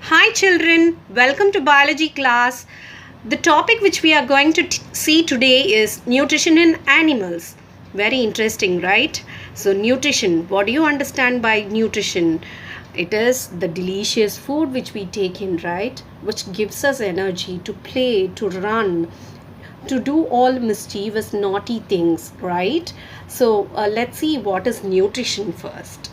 Hi children, welcome to biology class. The topic which we are going to see today is nutrition in animals. Very interesting, right? So nutrition, what do you understand by nutrition? It is the delicious food which we take in, right? Which gives us energy to play, to run, to do all mischievous naughty things, right? So let's see what is nutrition first.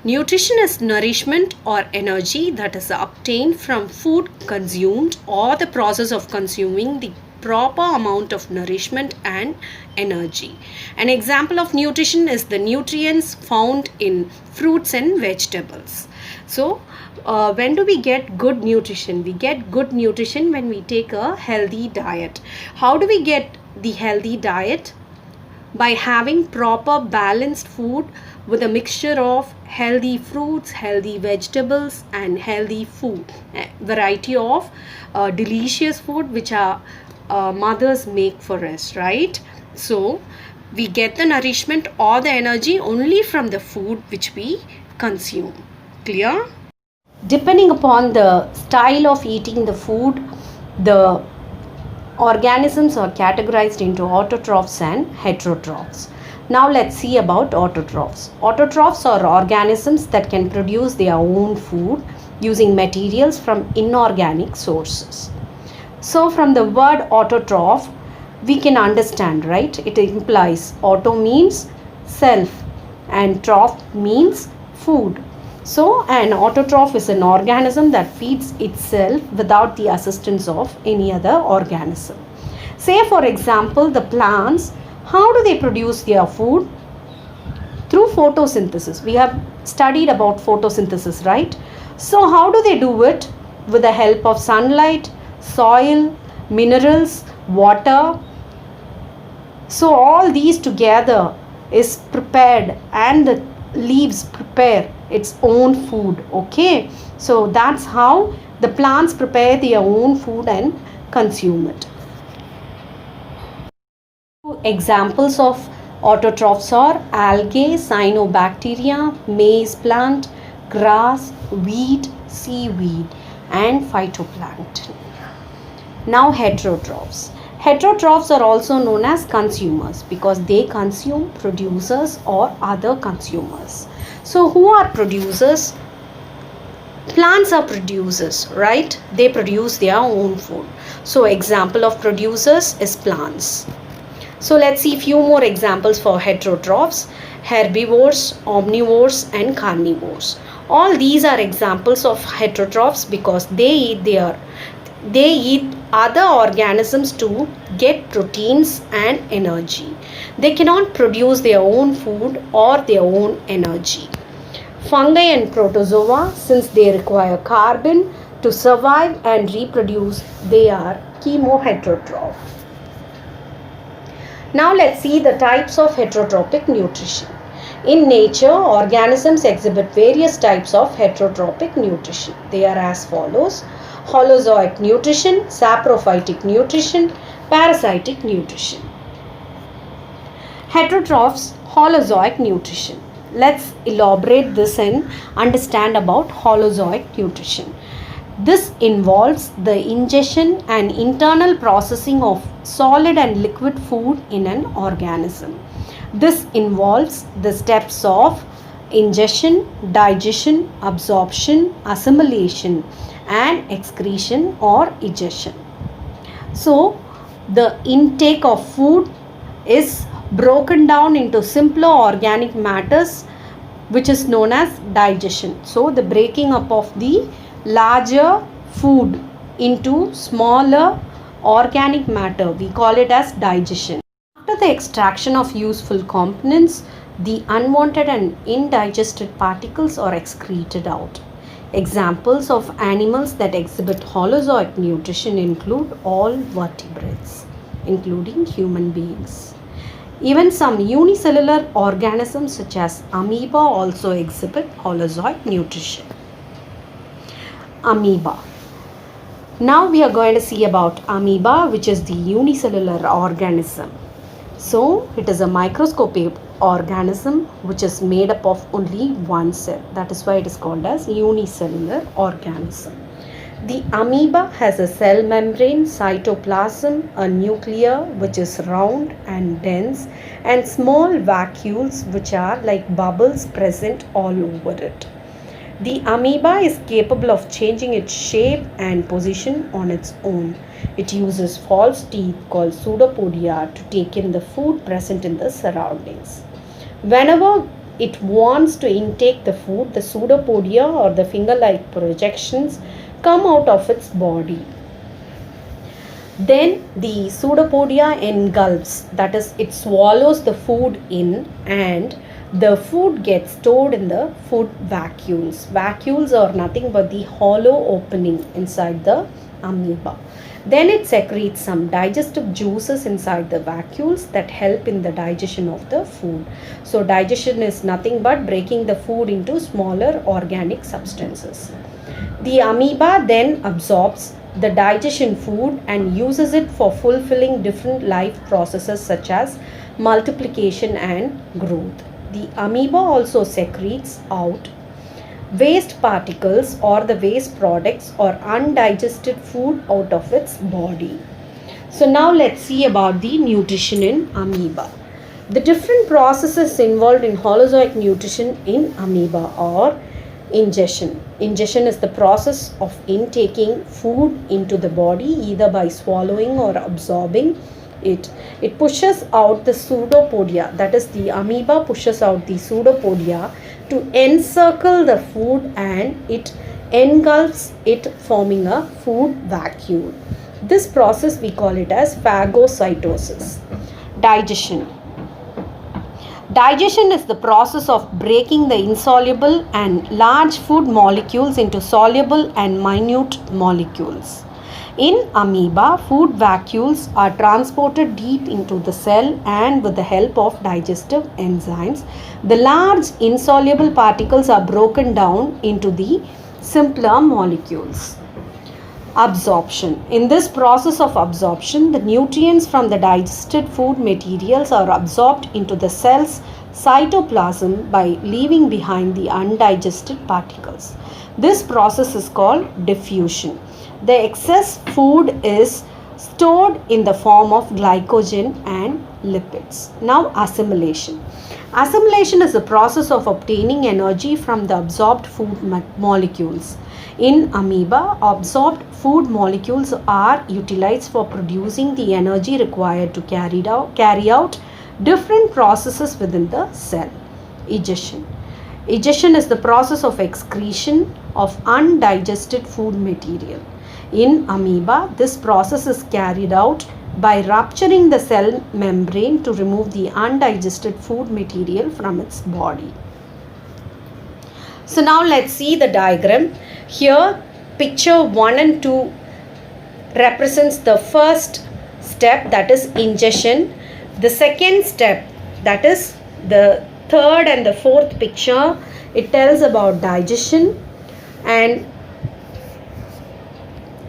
Nutrition is nourishment or energy that is obtained from food consumed or the process of consuming the proper amount of nourishment and energy. An example of nutrition is the nutrients found in fruits and vegetables. So, when do we get good nutrition? We get good nutrition when we take a healthy diet. How do we get the healthy diet? By having proper balanced food with a mixture of healthy fruits, healthy vegetables and healthy food, a variety of delicious food which our mothers make for us, right? So we get the nourishment or the energy only from the food which we consume. Clear? Depending upon the style of eating the food, the organisms are categorized into autotrophs and heterotrophs. Now let's see about autotrophs. Autotrophs are organisms that can produce their own food using materials from inorganic sources. So from the word autotroph, we can understand, right? It implies auto means self and troph means food. So an autotroph is an organism that feeds itself without the assistance of any other organism. Say for example the plants, how do they produce their food? Through photosynthesis. We have studied about photosynthesis, right? So how do they do it? With the help of sunlight, soil, minerals, water. So all these together is prepared and the leaves prepare its own food. Okay, so that's how the plants prepare their own food and consume it. Examples of autotrophs are algae, cyanobacteria, maize plant, grass, wheat, seaweed and phytoplankton. Now heterotrophs. Heterotrophs are also known as consumers because they consume producers or other consumers. So who are producers? Plants are producers, right? They produce their own food. So example of producers is plants. So let's see few more examples for heterotrophs: herbivores, omnivores and carnivores. All these are examples of heterotrophs because they eat other organisms to get proteins and energy. They cannot produce their own food or their own energy. Fungi and protozoa, since they require carbon to survive and reproduce, they are chemoheterotroph. Now let's see the types of heterotrophic nutrition. In nature, organisms exhibit various types of heterotrophic nutrition. They are as follows: holozoic nutrition, saprophytic nutrition, parasitic nutrition. Heterotrophs, holozoic nutrition. Let's elaborate this and understand about holozoic nutrition. This involves the ingestion and internal processing of solid and liquid food in an organism. This involves the steps of ingestion, digestion, absorption, assimilation and excretion or egestion. So the intake of food is broken down into simpler organic matters which is known as digestion. So the breaking up of the larger food into smaller organic matter, we call it as digestion. After the extraction of useful components, the unwanted and indigested particles are excreted out. Examples of animals that exhibit holozoic nutrition include all vertebrates, including human beings. Even some unicellular organisms such as amoeba also exhibit holozoic nutrition. Amoeba. Now we are going to see about amoeba, which is the unicellular organism. So it is a microscopic organism which is made up of only one cell. That is why it is called as unicellular organism. The amoeba has a cell membrane, cytoplasm, a nucleus which is round and dense, and small vacuoles which are like bubbles present all over it. The amoeba is capable of changing its shape and position on its own. It uses false teeth called pseudopodia to take in the food present in the surroundings. Whenever it wants to intake the food, the pseudopodia or the finger-like projections come out of its body. Then the pseudopodia engulfs, that is, it swallows the food in, and the food gets stored in the food vacuoles. Vacuoles are nothing but the hollow opening inside the amoeba. Then it secretes some digestive juices inside the vacuoles that help in the digestion of the food. So digestion is nothing but breaking the food into smaller organic substances. The amoeba then absorbs the digestion food and uses it for fulfilling different life processes such as multiplication and growth. The amoeba also secretes out waste particles or the waste products or undigested food out of its body. So now let's see about the nutrition in amoeba. The different processes involved in holozoic nutrition in amoeba are ingestion. Ingestion is the process of intaking food into the body either by swallowing or absorbing it. It pushes out the pseudopodia, that is, the amoeba pushes out the pseudopodia to encircle the food and it engulfs it, forming a food vacuole. This process we call it as phagocytosis. Digestion. Digestion is the process of breaking the insoluble and large food molecules into soluble and minute molecules. In amoeba, food vacuoles are transported deep into the cell, and with the help of digestive enzymes, the large insoluble particles are broken down into the simpler molecules. Absorption. In this process of absorption, the nutrients from the digested food materials are absorbed into the cell's cytoplasm by leaving behind the undigested particles. This process is called diffusion. The excess food is stored in the form of glycogen and lipids. Now, assimilation. Assimilation is the process of obtaining energy from the absorbed food molecules. In amoeba, absorbed food molecules are utilized for producing the energy required to carry out different processes within the cell. Egestion. Egestion is the process of excretion of undigested food material. In amoeba, this process is carried out by rupturing the cell membrane to remove the undigested food material from its body. So now let's see the diagram. Here, picture 1 and 2 represents the first step, that is ingestion. The second step, that is the third and the fourth picture, it tells about digestion, and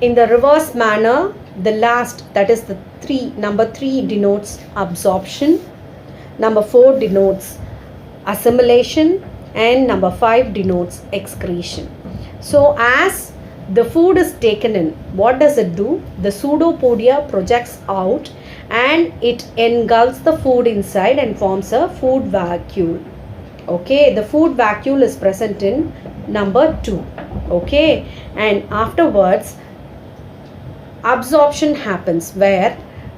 in the reverse manner, the last, that is the number 3 denotes absorption, number 4 denotes assimilation, and number 5 denotes excretion. So as the food is taken in, what does it do? The pseudopodia projects out and it engulfs the food inside and forms a food vacuole. Okay, the food vacuole is present in number 2. Okay, and afterwards absorption happens where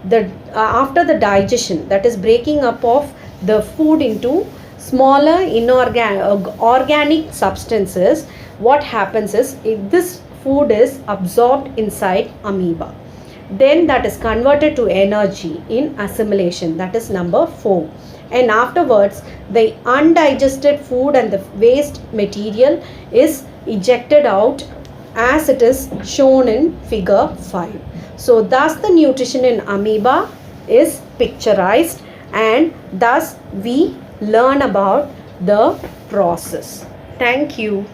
the after the digestion, that is breaking up of the food into smaller organic substances, what happens is this food is absorbed inside amoeba. Then that is converted to energy in assimilation, that is number 4. And afterwards the undigested food and the waste material is ejected out as it is shown in figure 5. So thus the nutrition in amoeba is picturized, and thus we learn about the process. Thank you.